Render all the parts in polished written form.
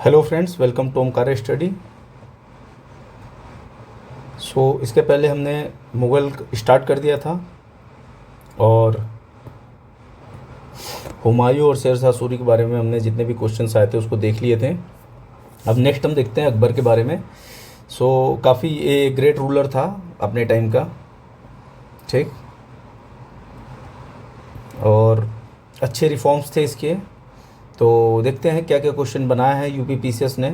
Hello friends, welcome to Omkar study. इसके पहले हमने मुग़ल स्टार्ट कर दिया था और हुमायूं और शेरशाह सूरी के बारे में हमने जितने भी क्वेश्चंस आए थे उसको देख लिए थे। अब नेक्स्ट हम देखते हैं अकबर के बारे में। काफ़ी ये ग्रेट रूलर था अपने टाइम का, ठीक, और अच्छे रिफॉर्म्स थे इसके। तो देखते हैं क्या क्या क्वेश्चन बनाया है यूपीपीसीएस ने।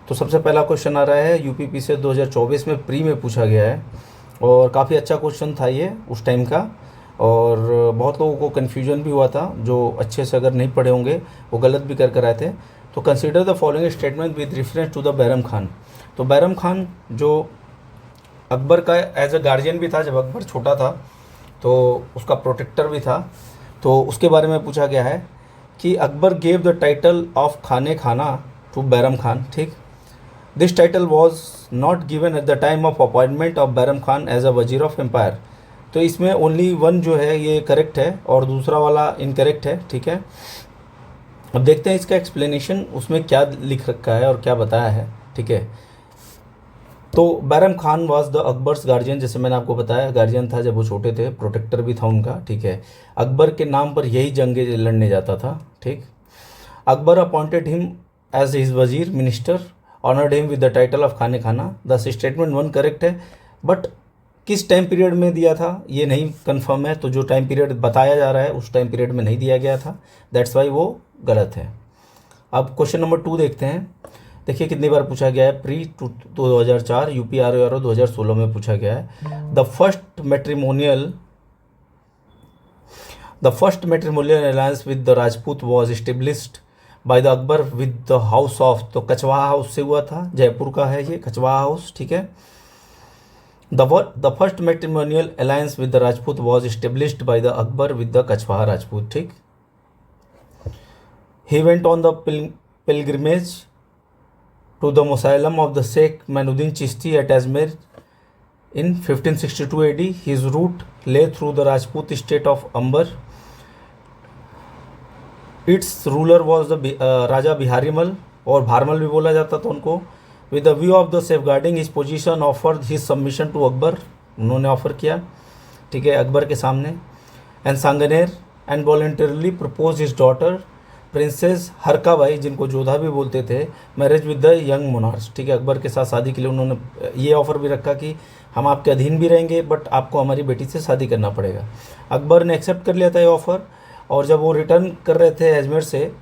तो सबसे पहला क्वेश्चन आ रहा है यूपीपीसीएस 2024 में प्री में पूछा गया है और काफ़ी अच्छा क्वेश्चन था ये उस टाइम का, और बहुत लोगों को कन्फ्यूजन भी हुआ था, जो अच्छे से अगर नहीं पढ़े होंगे वो गलत भी कर आए थे। तो consider the following statement with reference to the Bairam Khan. तो बैरम खान जो अकबर का एज अ गार्जियन भी था, जब अकबर छोटा था तो उसका प्रोटेक्टर भी था। तो उसके बारे में पूछा गया है कि Akbar gave the title of Khane Khana to Bairam Khan, ठीक। This title was not given at the time of appointment of Bairam Khan as a wazir of empire. तो इसमें ओनली वन जो है ये करेक्ट है और दूसरा वाला इनकरेक्ट है, ठीक है। अब देखते हैं इसका एक्सप्लेनेशन, उसमें क्या लिख रखा है और क्या बताया है, ठीक है। तो Bairam Khan was the Akbar's guardian, जैसे मैंने आपको बताया गार्जियन था जब वो छोटे थे, प्रोटेक्टर भी था उनका, ठीक है। अकबर के नाम पर यही जंगे लड़ने जाता था, ठीक। Akbar appointed him as his wazir minister, honoured him with the title of Khane Khana. The statement one correct है, बट किस टाइम पीरियड में दिया था ये नहीं कंफर्म है। तो जो टाइम पीरियड बताया जा रहा है उस टाइम पीरियड में नहीं दिया गया था, दैट्स वाई वो गलत है। अब क्वेश्चन नंबर 2 देखते हैं। देखिए कितनी बार पूछा गया है, प्री 2004, यूपी आर 2016 में पूछा गया है। The first matrimonial alliance with the Rajput was established by the Akbar with the house of, तो कछवाहा हाउस से हुआ था, जयपुर का है ये कछवाहा हाउस, ठीक है। The first matrimonial alliance with the Rajput was established by the Akbar with the Kachhwaha Rajput, ठीक। He went on the pilgrimage to the Mausoleum of the Sheikh Mainuddin Chishti at Ajmer in 1562 AD. His route lay through the Rajput state of Amber. Its ruler was the Raja Biharimal, और भारमल भी बोला जाता था उनको। With the view of the safeguarding his position, offered his submission to Akbar, उन्होंने offer किया, ठीक है, अकबर के सामने। And Sanganer and voluntarily propose his daughter princess Harkabai, जिनको जोधा भी बोलते थे, marriage with the young monarch, ठीक है। अकबर के साथ शादी के लिए उन्होंने ये ऑफर भी रखा कि हम आपके अधीन भी रहेंगे बट आपको हमारी बेटी से शादी करना पड़ेगा। अकबर ने एक्सेप्ट कर लिया था ये ऑफ़र, और जब वो रिटर्न कर रहे थे अजमेर से,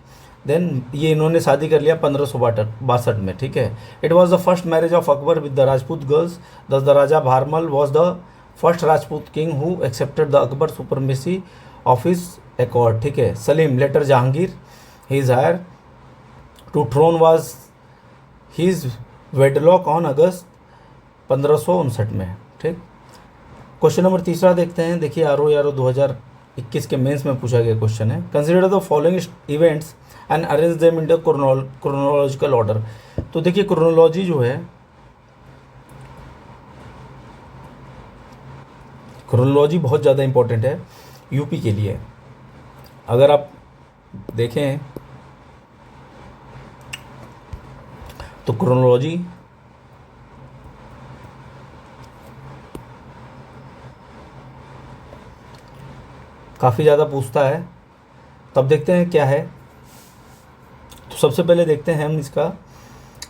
देन ये इन्होंने शादी कर लिया 1562 में, ठीक है। It was the first marriage of Akbar with the Rajput girls, thus the Raja Bharmal was the first Rajput king who accepted the Akbar supremacy of his accord, ठीक है। Salim later Jahangir, his heir to throne was his wedlock on August 1559 में, ठीक। Question number 3 देखते हैं। देखिए are 2021 के mains में पूछा गया क्वेश्चन है। Consider the following events and arrange them in the chronological order. तो देखिए क्रोनोलॉजी जो है, क्रोनोलॉजी बहुत ज़्यादा इंपॉर्टेंट है यूपी के लिए। अगर आप देखें तो क्रोनोलॉजी काफ़ी ज़्यादा पूछता है, तब देखते हैं क्या है। तो सबसे पहले देखते हैं हम इसका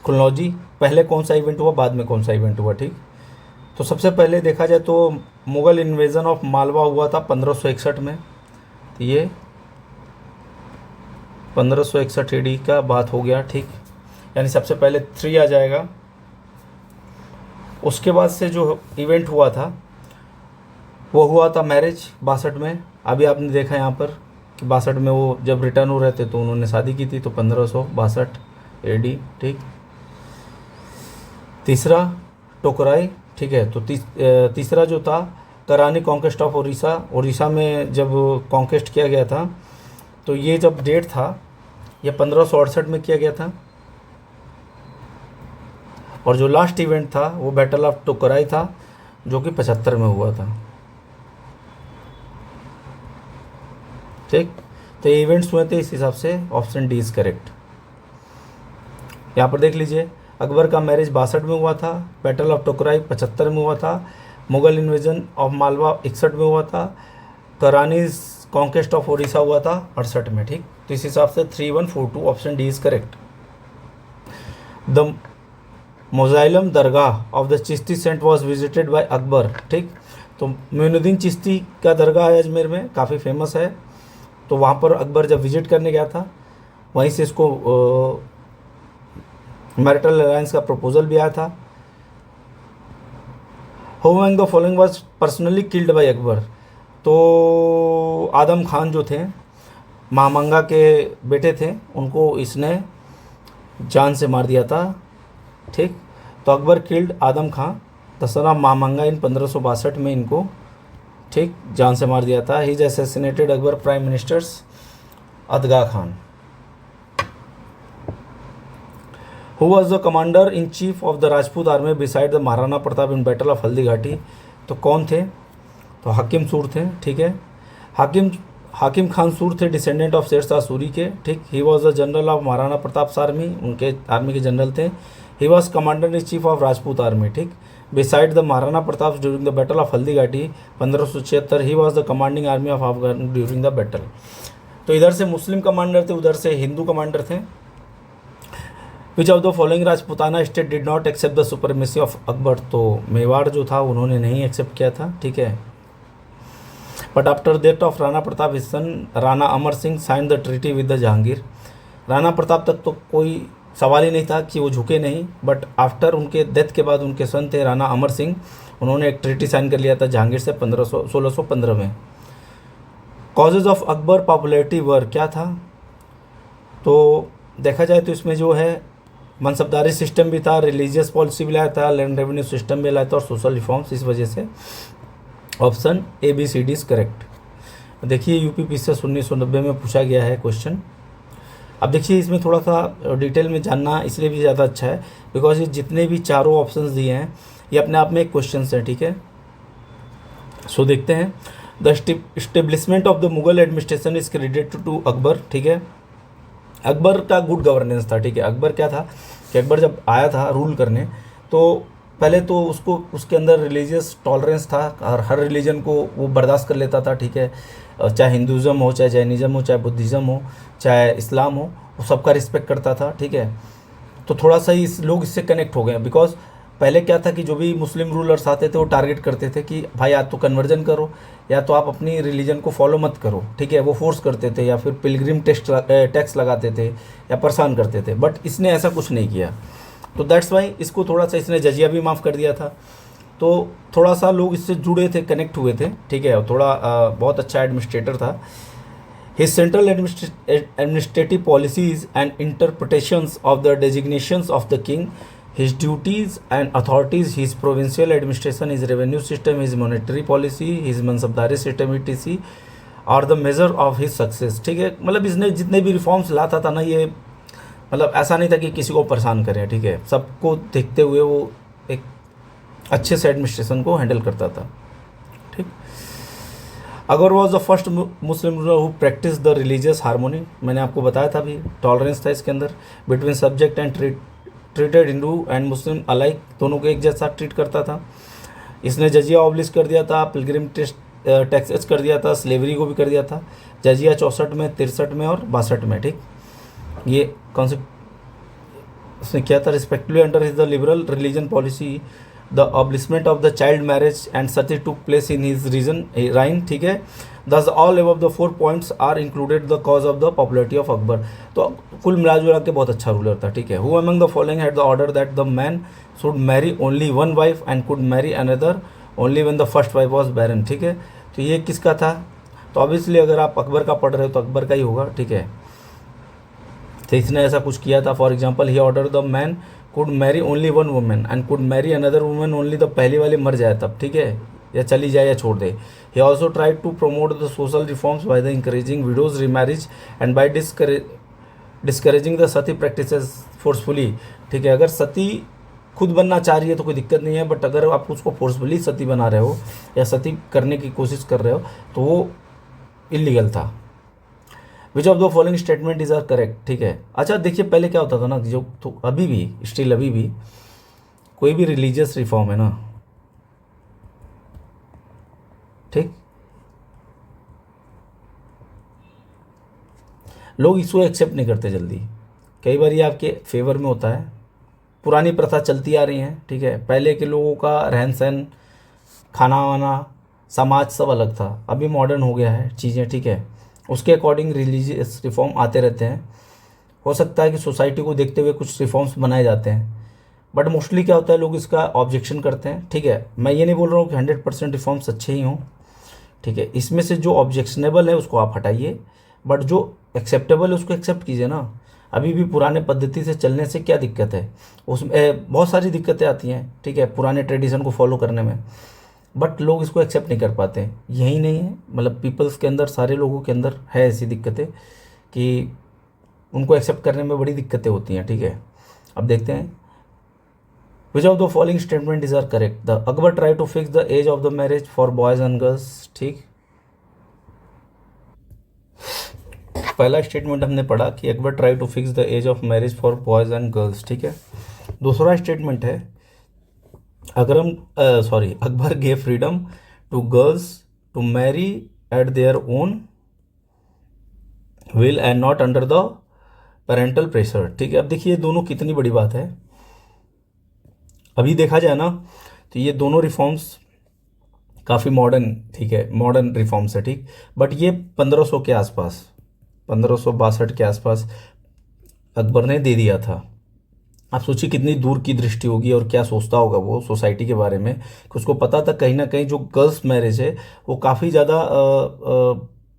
क्रोनोलॉजी, पहले कौन सा इवेंट हुआ बाद में कौन सा इवेंट हुआ, ठीक। तो सबसे पहले देखा जाए तो मुग़ल इन्वेजन ऑफ मालवा हुआ था 1561 में, तो ये 1561 एडी का बात हो गया, ठीक। यानी सबसे पहले 3 आ जाएगा। उसके बाद से जो इवेंट हुआ था वो हुआ था मैरिज 62 में। अभी आपने देखा यहाँ पर कि 62 में वो जब रिटर्न हो रहे थे तो उन्होंने शादी की थी, तो 1562 एडी, ठीक। तीसरा टोकराई, ठीक है। तो तीसरा जो था करानी कॉन्केस्ट ऑफ उड़ीसा में जब कॉन्केस्ट किया गया था, तो ये जब डेट था ये 1568 में किया गया था। और जो लास्ट इवेंट था वो बैटल ऑफ टोकराई था, जो कि 75 में हुआ था, ठीक। तो ये इवेंट्स हुए थे, इस हिसाब से ऑप्शन डी इज करेक्ट। यहाँ पर देख लीजिए, अकबर का मैरिज 62 में हुआ था, बैटल ऑफ टोकराई 75 में हुआ था, मुगल इन्वेजन ऑफ मालवा 61 में हुआ था, करानीज कॉन्केस्ट ऑफ उड़ीसा हुआ था 68 में। ठीक, तो इस हिसाब से 3142 option D is correct. The mausoleum dargah of the Chishti saint was visited by Akbar. ठीक, तो मोइनुद्दीन चिश्ती का दरगाह है अजमेर में, काफ़ी फेमस है। तो वहाँ पर अकबर जब विजिट करने गया था, वहीं से इसको मैरिटल अलायंस का प्रपोजल भी आया था। Who among the following was personally killed by Akbar. तो आदम खान जो थे, महामंगा के बेटे थे, उनको इसने जान से मार दिया था। ठीक, तो Akbar killed Adam Khan the son of Mahamanga in 1562 में इनको, ठीक, जान से मार दिया था। He is assassinated Akbar prime ministers Atga Khan. Who was the commander in chief of the Rajput army beside the Maharana Pratap in battle of Haldi Ghati. तो कौन थे? तो हाकिम सूर थे। ठीक है, हाकिम खान सूर थे, डिसेंडेंट ऑफ शेरशाह सूरी के। ठीक, he was the general of Maharana Pratap army, उनके आर्मी के जनरल थे। He was commander in chief of Rajput army. ठीक, beside the Maharana Pratap during the battle of Haldi Ghati 1576। He was the commanding army of Afghan during the battle. तो इधर से मुस्लिम commander थे, उधर से हिंदू कमांडर थे। Which of the following Rajputana state did not accept the supremacy of Akbar. तो मेवाड़ जो था उन्होंने नहीं एक्सेप्ट किया था। ठीक है, but after death of Rana Pratap his son Rana Amar Singh sign the treaty with the Jahangir. Rana Pratap तक तो कोई सवाल ही नहीं था कि वो झुके नहीं, बट आफ्टर उनके डेथ के बाद उनके सन थे राणा अमर सिंह, उन्होंने एक ट्रीटी साइन कर लिया था जहांगीर से 1615 में। कॉजेज ऑफ अकबर पॉपुलैरिटी वर क्या था? तो देखा जाए तो इसमें जो है मनसबदारी सिस्टम भी था, रिलीजियस पॉलिसी भी लाया था, लैंड रेवेन्यू सिस्टम भी लाया था और सोशल रिफॉर्म्स। इस वजह से option A B C D is correct. देखिए यूपीपीसीएस 1990 में पूछा गया है क्वेश्चन। अब देखिए इसमें थोड़ा सा डिटेल में जानना इसलिए भी ज़्यादा अच्छा है बिकॉज ये जितने भी चारों ऑप्शंस दिए हैं ये अपने आप में एक क्वेश्चन है। ठीक है, सो देखते हैं। The establishment of the Mughal administration is credited to Akbar. ठीक है, अकबर का गुड गवर्नेंस था। ठीक है, अकबर क्या था कि अकबर जब आया था रूल करने तो पहले तो उसको उसके अंदर रिलीजियस टॉलरेंस था और हर रिलीजन को वो बर्दाश्त कर लेता था। ठीक है, चाहे हिंदुज़म हो, चाहे जैनिज़्म हो, चाहे बुद्धिज़्म हो, चाहे इस्लाम हो, वो सबका रिस्पेक्ट करता था। ठीक है, तो थोड़ा सा ही लोग इससे कनेक्ट हो गए बिकॉज पहले क्या था कि जो भी मुस्लिम रूलर्स आते थे वो टारगेट करते थे कि भाई या तो कन्वर्जन करो या तो आप अपनी रिलीजन को फॉलो मत करो। ठीक है, वो फोर्स करते थे या फिर पिलग्रिम टैक्स लगाते थे या परेशान करते थे, बट इसने ऐसा कुछ नहीं किया। तो दैट्स वाई इसको थोड़ा सा इसने जजिया भी माफ़ कर दिया था। तो थोड़ा सा लोग इससे जुड़े थे, कनेक्ट हुए थे। ठीक है, और थोड़ा बहुत अच्छा एडमिनिस्ट्रेटर था। His central administrative policies and interpretations of the designations of the king, his duties and authorities, his provincial administration, his revenue system, his monetary policy, his mansabdari system etc. are the measure of his success। ठीक है, मतलब इसने जितने भी reforms लाता था ना, ये मतलब ऐसा नहीं था कि किसी को परेशान करे। ठीक है, सबको देखते हुए वो एक अच्छे से एडमिनिस्ट्रेशन को हैंडल करता था। ठीक, Akbar was the first Muslim ruler who practice the religious harmony. मैंने आपको बताया था भी, टॉलरेंस था इसके अंदर between subject and treated Hindu and Muslim alike, दोनों को एक जैसा ट्रीट करता था। इसने जजिया ऑब्लिश कर दिया था, पिलग्रिम टैक्सेस कर दिया था, स्लेवरी को भी कर दिया था। जजिया 64 में, 63 में और 62 में। ठीक, ये कॉन्सेप्ट उसने किया था। Respectively under his the liberal religion policy the abolishment of the child marriage and sati took place in his region reign. ठीक है, thus all above the 4 points are included the cause of the popularity of Akbar. तो कुल मिला के बहुत अच्छा ruler था। ठीक है, who among the following had the order that the man should marry only one wife and could marry another only when the first wife was barren. ठीक है, तो ये किसका था? तो ऑब्वियसली अगर आप अकबर का पढ़ रहे हो तो अकबर का ही होगा। ठीक है, तो इसने ऐसा कुछ किया था। For example he order the man could Mary only one women and could marry another women only, the पहली वाली मर जाए तब। ठीक है, या चली जाए या छोड़ दे। He also tried to promote the social reforms by the encouraging widows remarriage and by discouraging the sati practices forcefully. ठीक है, अगर सती खुद बनना चाह रही है तो कोई दिक्कत नहीं है, बट अगर आप उसको फोर्सफुली सती बना रहे हो या सती करने की कोशिश कर रहे हो तो वो इलीगल था। Which of the following statement is are correct, ठीक है। अच्छा देखिए, पहले क्या होता था ना, जो तो अभी भी स्टिल अभी भी कोई भी रिलीजियस रिफॉर्म है ना, ठीक, लोग इसको एक्सेप्ट नहीं करते जल्दी। कई बार ये आपके फेवर में होता है, पुरानी प्रथा चलती आ रही हैं, ठीक है। पहले के लोगों का रहन सहन, खाना वाना, समाज सब अलग था, अभी मॉडर्न हो गया है चीज़ें, ठीक है। उसके अकॉर्डिंग रिलीजियस रिफॉर्म आते रहते हैं। हो सकता है कि सोसाइटी को देखते हुए कुछ रिफॉर्म्स बनाए जाते हैं, बट मोस्टली क्या होता है, लोग इसका ऑब्जेक्शन करते हैं, ठीक है। मैं ये नहीं बोल रहा हूँ कि 100% रिफॉर्म्स अच्छे ही हों, ठीक है। इसमें से जो ऑब्जेक्शनेबल है उसको आप हटाइए, बट जो एक्सेप्टेबल है उसको एक्सेप्ट कीजिए ना। अभी भी पुराने पद्धति से चलने से क्या दिक्कत है, उसमें बहुत सारी दिक्कतें आती हैं, ठीक है, पुराने ट्रेडिशन को फॉलो करने में, बट लोग इसको एक्सेप्ट नहीं कर पाते। यही नहीं है, मतलब पीपल्स के अंदर, सारे लोगों के अंदर है ऐसी दिक्कतें कि उनको एक्सेप्ट करने में बड़ी दिक्कतें होती हैं, ठीक है। अब देखते हैं, which of the following statement is are correct. The Akbar try to fix the age of the marriage for boys and girls, ठीक। पहला स्टेटमेंट हमने पढ़ा कि Akbar try to fix the age of marriage for boys and girls, ठीक है। दूसरा statement है, Akbar gave freedom to girls to marry at their own will and not under the parental pressure, ठीक है। अब देखिए, दोनों कितनी बड़ी बात है। अभी देखा जाए ना, तो ये दोनों रिफॉर्म्स काफ़ी मॉडर्न, ठीक है, मॉडर्न रिफॉर्म्स है, ठीक। बट ये 1500 के आसपास, 1562 के आसपास अकबर ने दे दिया था। आप सोचिए कितनी दूर की दृष्टि होगी और क्या सोचता होगा वो सोसाइटी के बारे में, कि उसको पता था कहीं ना कहीं जो गर्ल्स मैरिज है वो काफ़ी ज़्यादा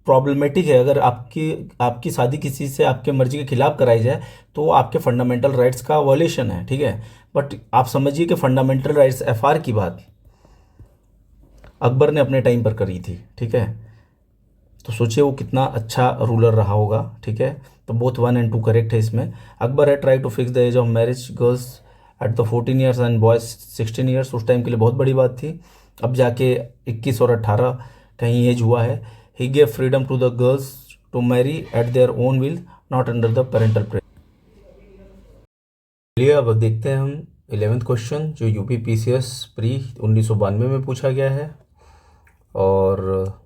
प्रॉब्लमेटिक है। अगर आपकी आपकी शादी किसी से आपके मर्जी के खिलाफ कराई जाए तो आपके फंडामेंटल राइट्स का वॉयलेशन है, ठीक है। बट आप समझिए कि फंडामेंटल राइट्स एफआर की बात अकबर ने अपने टाइम पर करी थी, ठीक है। तो सोचिए वो कितना अच्छा रूलर रहा होगा, ठीक है। तो बोथ 1 और 2 करेक्ट है इसमें। अकबर है try to fix the age of marriage girls at the 14 years and boys 16 years, उस टाइम के लिए बहुत बड़ी बात थी। अब जाके 21 और 18 कहीं एज हुआ है। He gave freedom to the girls to marry at their own will not under the parental pressure. चलिए अब देखते हैं हम 11th क्वेश्चन, जो यूपी पीसीएस प्री 1992 में पूछा गया है। और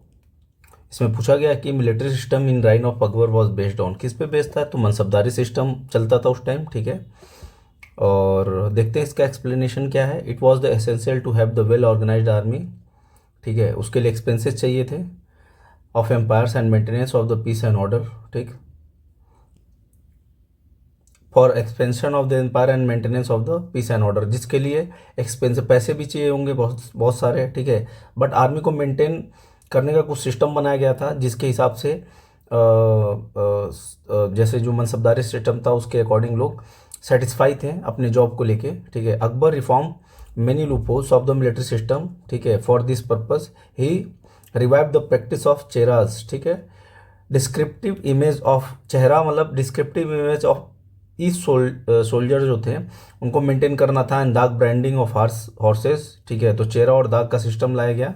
इसमें पूछा गया कि military system in Ryan of Akbar was based on, किस पे बेस्ड था, तो मनसबदारी सिस्टम चलता था उस टाइम, ठीक है। और देखते हैं इसका एक्सप्लेनेशन क्या है। It was the essential to have the well organised army, ठीक है, उसके लिए एक्सपेंसेस चाहिए थे, of empires and maintenance of the peace and order, ठीक, for expansion of the empire and maintenance of the peace and order, जिसके लिए expense पैसे भी चाहिए होंगे बहुत बहुत सारे, ठीक है। बट आर्मी को मेंटेन करने का कुछ सिस्टम बनाया गया था, जिसके हिसाब से जैसे जो मनसबदारी सिस्टम था उसके अकॉर्डिंग लोग सेटिस्फाई थे अपने जॉब को लेके, ठीक है। Akbar reform many loopholes of the military system, ठीक है। फॉर दिस पर्पज ही revive the practice of chehras, ठीक है। डिस्क्रिप्टिव इमेज ऑफ चेहरा, मतलब descriptive image of each soldier जो थे उनको मेंटेन करना था, एंड दाग ब्रांडिंग ऑफ हॉर्सेस, ठीक है। तो चेहरा और दाग का सिस्टम लाया गया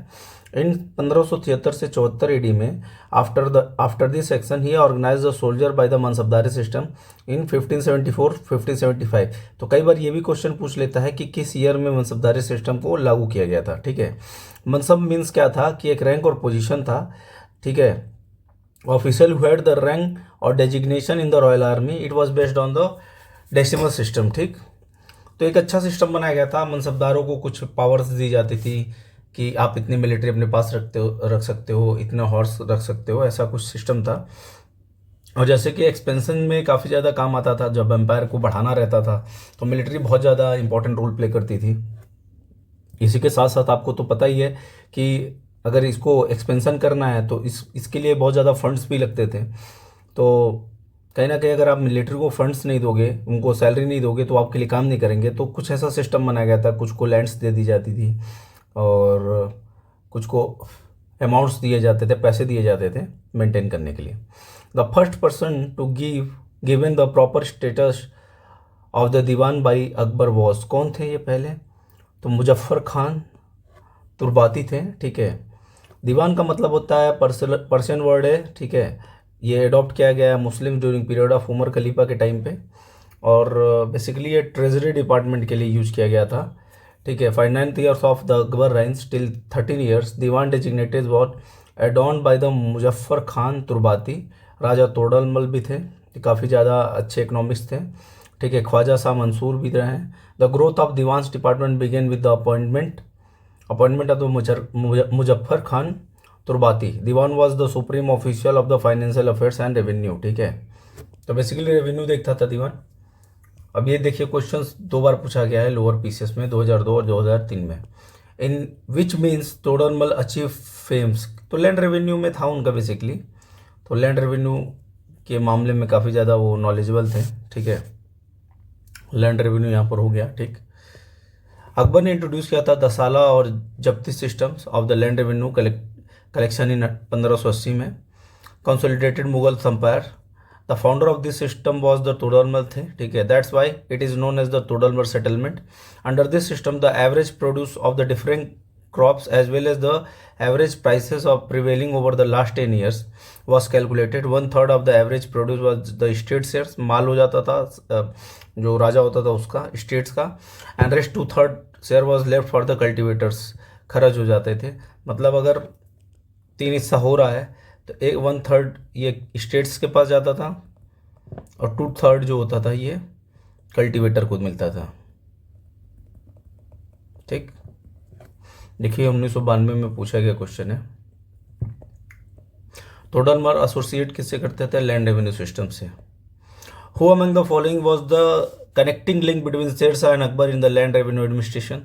इन 1573 से 74 एडी में। After this section he organise the soldier by the mansabdari system in 1574 1575। तो कई बार ये भी क्वेश्चन पूछ लेता है कि किस ईयर में मनसबदारी सिस्टम को लागू किया गया था, ठीक है। मनसब मीन्स क्या था कि एक रैंक और पोजीशन था, ठीक है। Official who had the rank और designation in the royal army, it was based on the decimal system, ठीक। तो एक अच्छा सिस्टम बनाया गया था, मनसबदारों को कुछ पावर्स दी जाती थी कि आप इतनी मिलिट्री अपने पास रख सकते हो, इतने हॉर्स रख सकते हो, ऐसा कुछ सिस्टम था। और जैसे कि एक्सपेंशन में काफ़ी ज़्यादा काम आता था, जब एम्पायर को बढ़ाना रहता था तो मिलिट्री बहुत ज़्यादा इंपॉर्टेंट रोल प्ले करती थी। इसी के साथ साथ आपको तो पता ही है कि अगर इसको एक्सपेंशन करना है तो इसके लिए बहुत ज़्यादा फंड्स भी लगते थे। तो कहीं ना कहीं अगर आप मिलिट्री को फंड्स नहीं दोगे, उनको सैलरी नहीं दोगे, तो आपके लिए काम नहीं करेंगे। तो कुछ ऐसा सिस्टम बनाया गया था, कुछ को लैंड्स दे दी जाती थी और कुछ को अमाउंट्स दिए जाते थे, पैसे दिए जाते थे मेंटेन करने के लिए। The first person to given the proper status of the diwan by Akbar was, कौन थे ये पहले, तो मुजफ्फर खान तुर्बाती थे, ठीक है। दीवान का मतलब होता है पर्शियन वर्ड है, ठीक है। ये अडॉप्ट किया गया है मुस्लिम ड्यूरिंग पीरियड ऑफ उमर खलीफा के टाइम पे, और बेसिकली ये ट्रेजरी डिपार्टमेंट के लिए यूज किया गया था। ठीक है, 49 years of the Akbar reigns till 13 years diwan designated what adorn by the Muzaffar Khan Turbati. Raja Todarmal भी थे, काफ़ी ज़्यादा अच्छे इकोनॉमिक्स थे। ठीक है, ख्वाजा शाह मंसूर भी रहे हैं। The growth of diwan's department began with the appointment of the Muzaffar Khan Turbati. Diwan was the supreme official of the financial affairs and revenue. ठीक है, तो बेसिकली रेवेन्यू देखता था दीवान। अब ये देखिए क्वेश्चंस 2 बार पूछा गया है लोअर पीसीएस में, 2002 और 2003 में। इन which means Todarmal achieve famous, तो लैंड रेवेन्यू में था उनका बेसिकली, तो लैंड रेवेन्यू के मामले में काफ़ी ज़्यादा वो नॉलेजेबल थे। ठीक है, लैंड रेवेन्यू यहाँ पर हो गया। ठीक, अकबर ने इंट्रोड्यूस किया था दसाला और zabti systems of the land revenue collection in 1580 में। Consolidated Mughal empire, the founder of this system was the Todarmal थे। ठीक है, that's why it is known as the Todarmal settlement. Under this system the average produce of the different crops as well as the average prices of prevailing over the last 10 years was calculated. 1/3 of the average produce was the state shares, माल हो जाता था जो राजा होता था उसका, states का, and rest 2/3 share was left for the cultivators, खर्च हो जाते थे। मतलब अगर 3 हिस्सा हो रहा है तो 1/3 ये स्टेट्स के पास जाता था और 2/3 जो होता था ये कल्टिवेटर को मिलता था। ठीक, देखिए 1992 में पूछा गया क्वेश्चन है। तोडरमल एसोसिएट किससे करते थे? लैंड रेवेन्यू सिस्टम से। Who among the following was the connecting link between Sher Shah and Akbar in the land revenue administration?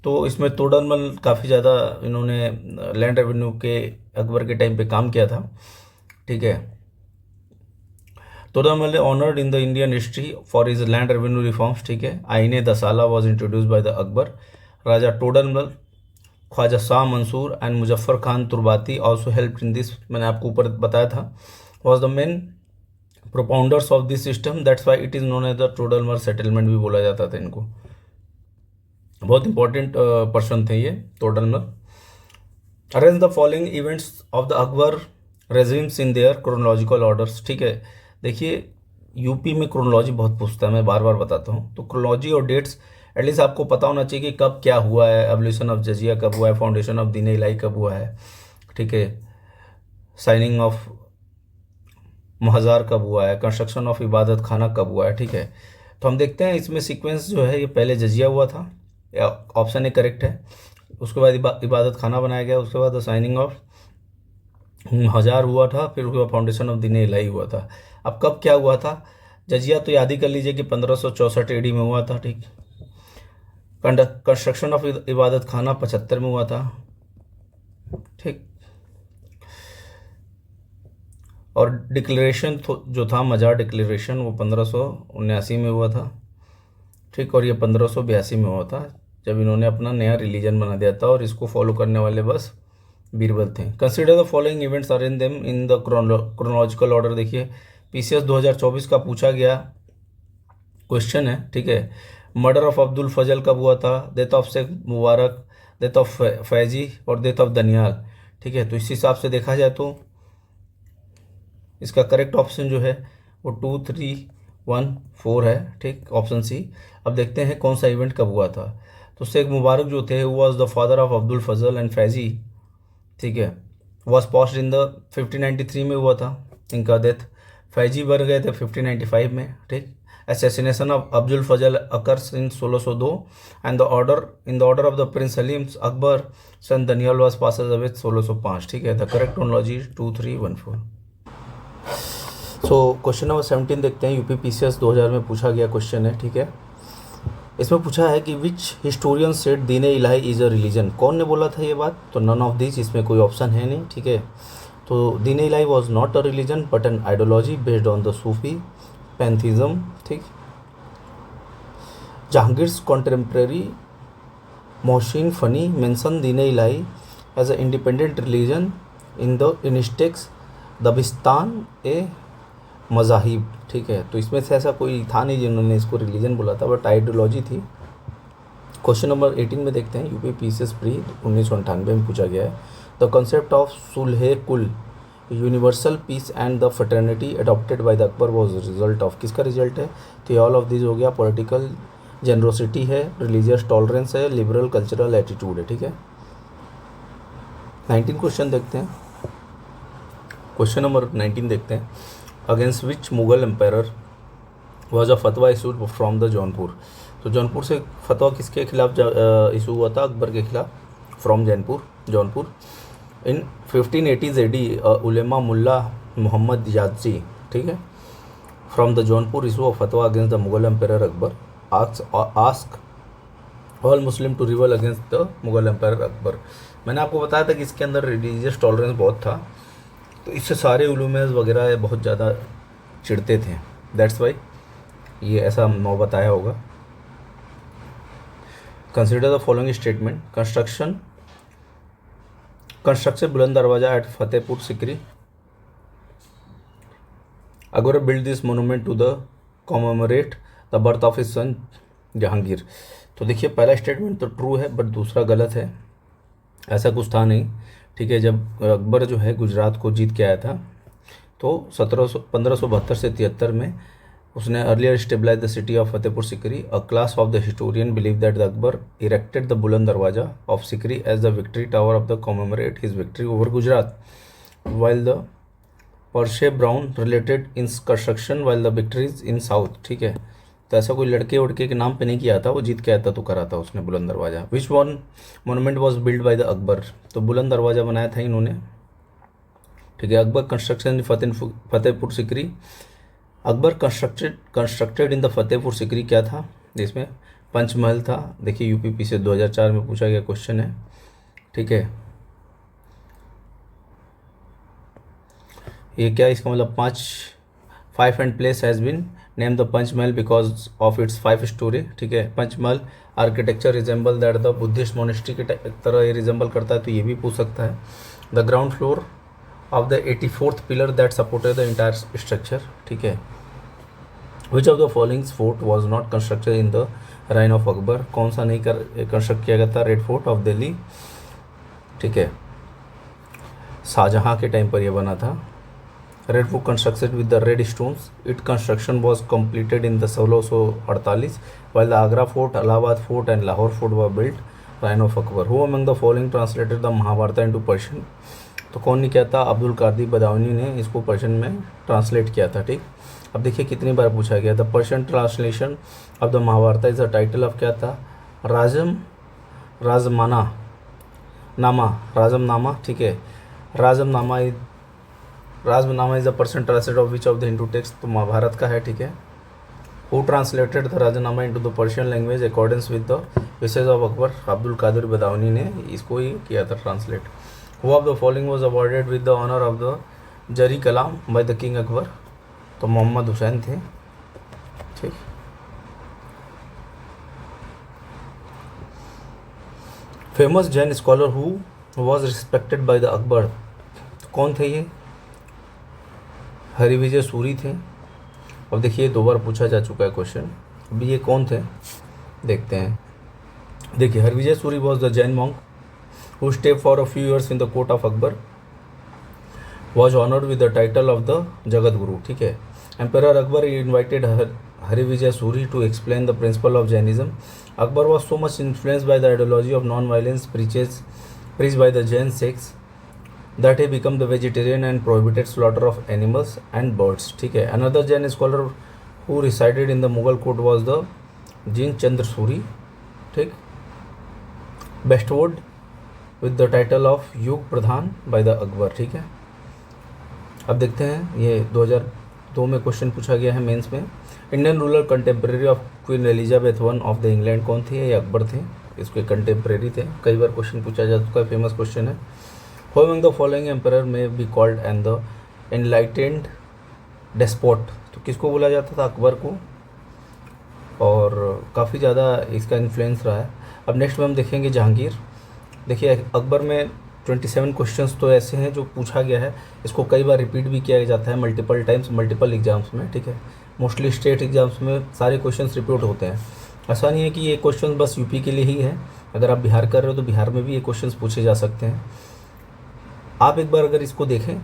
तो इसमें तोडरमल काफ़ी ज़्यादा इन्होंने लैंड रेवेन्यू के अकबर के टाइम पे काम किया था। ठीक है, Todarmal honoured in the Indian history for his land revenue reforms. ठीक है, Ain Dahsala was introduce by the Akbar. Raja Todarmal, Khwaja Shah Mansur and Muzaffar Khan Turbati also help in this, मैंने आपको ऊपर बताया था, was the main propounders of this system, that's why it is known as the Todarmal settlement भी बोला जाता था इनको। बहुत इंपॉर्टेंट पर्सन थे ये Todarmal. Arrange the following events of the Akbar regimes in their chronological orders. ठीक है, देखिए यूपी में क्रोनोलॉजी बहुत पूछता है, मैं बार बार बताता हूँ, तो क्रोनोलॉजी और डेट्स एटलीस्ट आपको पता होना चाहिए कि कब क्या हुआ है, एवोल्यूशन ऑफ जजिया कब हुआ है, फाउंडेशन ऑफ दीन इलाही कब हुआ है, ठीक है, साइनिंग ऑफ महजार कब हुआ है, कंस्ट्रक्शन ऑफ इबादत खाना कब हुआ है। ठीक है, तो हम देखते हैं इसमें सीक्वेंस जो है ये पहले जजिया हुआ था, ऑप्शन ए करेक्ट है, उसके बाद इबादत खाना बनाया गया, उसके बाद साइनिंग ऑफ महजार हुआ था, फिर उसके बाद फाउंडेशन ऑफ दीन इलाही हुआ था। अब कब क्या हुआ था? जजिया तो याद ही कर लीजिए कि 1564 एडी में हुआ था। ठीक, कंस्ट्रक्शन ऑफ इबादत खाना 75 में हुआ था। ठीक, और डिक्लेरेशन जो था मजार डिक्लेरेशन वो 1579 में हुआ था। ठीक, और ये 1582 में हुआ था जब इन्होंने अपना नया रिलीजन बना दिया था और इसको फॉलो करने वाले बस बीरबल थे। Consider the following events arrange them in the chronological order. देखिए पीसीएस 2024 का पूछा गया क्वेश्चन है। ठीक है, मर्डर ऑफ अब्दुल फजल कब हुआ था, death of Shaikh Mubarak, death of Faizi और डेथ ऑफ दनियाल। ठीक है, तो इस हिसाब से देखा जाए तो इसका करेक्ट ऑप्शन जो है वो 2, 3, 1, 4 है। ठीक, ऑप्शन सी। अब देखते हैं कौन सा इवेंट कब हुआ था। तो शेख मुबारक जो थे वो was the father of Abdul Fazl and Faizi. ठीक है, वॉज पोस्ट इन द 1593 में हुआ था इनका डेथ। फैजी मर गए थे 1595 में। ठीक, assassination of Abdul Fazal occurs in 1602 and in the order of the Prince Salim Akbar son Daniel was passes away 1605. ठीक है, the correct chronology 2, 3, 1, 4. So question number 17 देखते हैं, यूपी पीसीएस 2000 में पूछा गया क्वेश्चन है। ठीक है, इसमें पूछा है कि विच historian said Deen Ilahi is a religion. कौन ने बोला था ये बात? तो नन ऑफ दिस, इसमें कोई ऑप्शन है नहीं। ठीक है, तो Din Ilahi was not a religion but an ideology based on the Sufi pantheism. ठीक, Jahangir's contemporary Mohsin Fani mention Din Ilahi as a independent religion in the इनिस्टेक्स दबिस्तान ए मज़ाहिब। ठीक है, तो इसमें से ऐसा कोई था नहीं जिन्होंने इसको रिलीजन बोला था, बट आइडियोलॉजी थी। क्वेश्चन नंबर 18 में देखते हैं, यूपी पीसीएस प्री 1998 में पूछा गया है। द कंसेप्ट ऑफ सुलह कुल universal peace and the fraternity adopted by the Akbar was result of, किसका रिजल्ट है? तो ऑल ऑफ दिस हो गया, पॉलिटिकल जेनरोसिटी है, रिलीजियस टॉलरेंस है, लिबरल कल्चरल एटीट्यूड है, ठीक है। 19 क्वेश्चन देखते हैं। क्वेश्चन नंबर 19 देखते हैं। Against which Mughal empire was a fatwa issued from the Jaunpur. तो जौनपुर से फतवा किसके खिलाफ इशू हुआ था? अकबर के खिलाफ, from Jaunpur. In 1580s AD ulema Mulla Mohammad यादजी, ठीक है, from the Jaunpur issue of fatwa against the Mughal empire Akbar, ask all Muslim to रिवल against the Mughal empire Akbar. मैंने आपको बताया था कि इसके अंदर रिलीजियस टॉलरेंस बहुत था, तो इससे सारे उलूमेज वगैरह बहुत ज़्यादा चिढ़ते थे, दैट्स वाई ये ऐसा नौबत आया होगा। Consider the following statement. Construction Buland Darwaza at Fatehpur Sikri. Akbar build this monument to the commemorate the birth of his son Jahangir. तो देखिए पहला स्टेटमेंट तो ट्रू है बट दूसरा गलत है, ऐसा कुछ था नहीं, ठीक है। जब अकबर जो है गुजरात को जीत के आया था तो 1572 से 73 में उसने earlier stabilize the city of Fatehpur Sikri. A class of the historian believe that the Akbar erected the Buland Darwaza of Sikri as the victory tower of the commemorate his victory over Gujarat, while the Percy Brown related in construction while the victories in south, ठीक है। तो ऐसा कोई लड़के उड़के के नाम पे नहीं किया था, वो जीत के आया था तो करा था उसने बुलंद दरवाजा। Which one monument was build by the Akbar. तो बुलंद दरवाजा बनाया था इन्होंने, ठीक है। Akbar construction Fatehpur Sikri. Akbar constructed in the Fatehpur Sikri क्या था? जिसमें पंचमहल था। देखिए यूपीपी से 2004 में पूछा गया क्वेश्चन है, ठीक है। ये क्या इसका मतलब? 5 and place has been name the Panchmahal because of its 5 story, ठीक है। Panchmahal architecture resemble that the Buddhist monastery की तरह ये रिजेंबल करता है, तो ये भी पूछ सकता है। The ground floor of the 84th pillar that supported the entire structure, ठीक है। विच of the following fort was not constructed in the Ryan of Akbar. कौन सा नहीं कंस्ट्रक्ट किया गया था? रेड फोर्ट ऑफ दिल्ली, ठीक है, शाहजहाँ के टाइम पर यह बना था। Red fort constructed with the red stones, it construction was completed in the 1648, while the Agra fort, Allahabad fort and Lahore fort were built reign of Akbar. Who among the following translated the Mahabharata into Persian. तो कौन ने किया था? अब्दुल कादिर बदाऊनी ने इसको Persian में translate किया था, ठीक। अब देखिए कितनी बार पूछा गया था। Persian translation of the Mahabharat is the title of क्या था? राजमनामा, ठीक है। Razmnama is the person translate of which of the Hindu text. तो महाभारत का है, ठीक है। Who translated the Razmnama into the Persian language accordance with the wishes of Akbar. Abdul Qadir Badayuni ने इसको ही किया था translate. Who of the following was awarded with the honour of the zari Kalam by the king Akbar. तो मोहम्मद हुसैन थे, ठीक। Famous Jain scholar who was respected by the Akbar. तो कौन थे ये? हरिविजय सूरी थे। अब देखिए 2 बार पूछा जा चुका है क्वेश्चन। अभी ये कौन थे देखते हैं। देखिए Harivijay Suri was the Jain monk who stay for a few years in the court of Akbar, was honoured with the title of the Jagat Guru, ठीक है। Emperor Akbar invited Harivijay Suri to explain the principle of Jainism. Akbar was so much influenced by the ideology of non violence preached by the Jain sects that he become the vegetarian and prohibited slaughter of animals and birds, ठीक है। Another Jain scholar who resided in the Mughal court was the Jin Chandra Suri, ठीक। bestowed with the title of युग प्रधान by the Akbar, ठीक है। अब देखते हैं ये 2002 में क्वेश्चन पूछा गया है मेंस में। Indian ruler contemporary of queen Elizabeth one of the England कौन थे? ये अकबर थे, इसके कंटेम्प्रेरी थे। कई बार क्वेश्चन पूछा जा चुका है, फेमस क्वेश्चन है। Who among the following emperor may be called and the enlightened despot. तो किसको बोला जाता था? अकबर को, और काफ़ी ज़्यादा इसका इन्फ्लुएंस रहा है। अब नेक्स्ट में हम देखेंगे जहांगीर। देखिए अकबर में 27 क्वेश्चंस तो ऐसे हैं जो पूछा गया है, इसको कई बार रिपीट भी किया जाता है मल्टीपल टाइम्स मल्टीपल एग्जाम्स में, ठीक है। मोस्टली स्टेट एग्जाम्स में सारे क्वेश्चंस रिपीट होते हैं। ऐसा नहीं है कि ये क्वेश्चन बस यूपी के लिए ही है, अगर आप बिहार कर रहे हो तो बिहार में भी ये क्वेश्चंस पूछे जा सकते हैं। आप एक बार अगर इसको देखें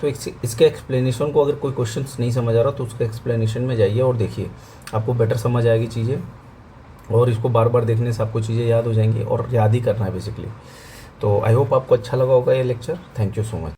तो इसके एक्सप्लेनेशन को, अगर कोई क्वेश्चन नहीं समझ आ रहा तो उसके एक्सप्लेनेशन में जाइए और देखिए, आपको बेटर समझ आएगी चीज़ें, और इसको बार बार देखने से आपको चीज़ें याद हो जाएंगी, और याद ही करना है बेसिकली। तो आई होप आपको अच्छा लगा होगा ये lecture. Thank you so much.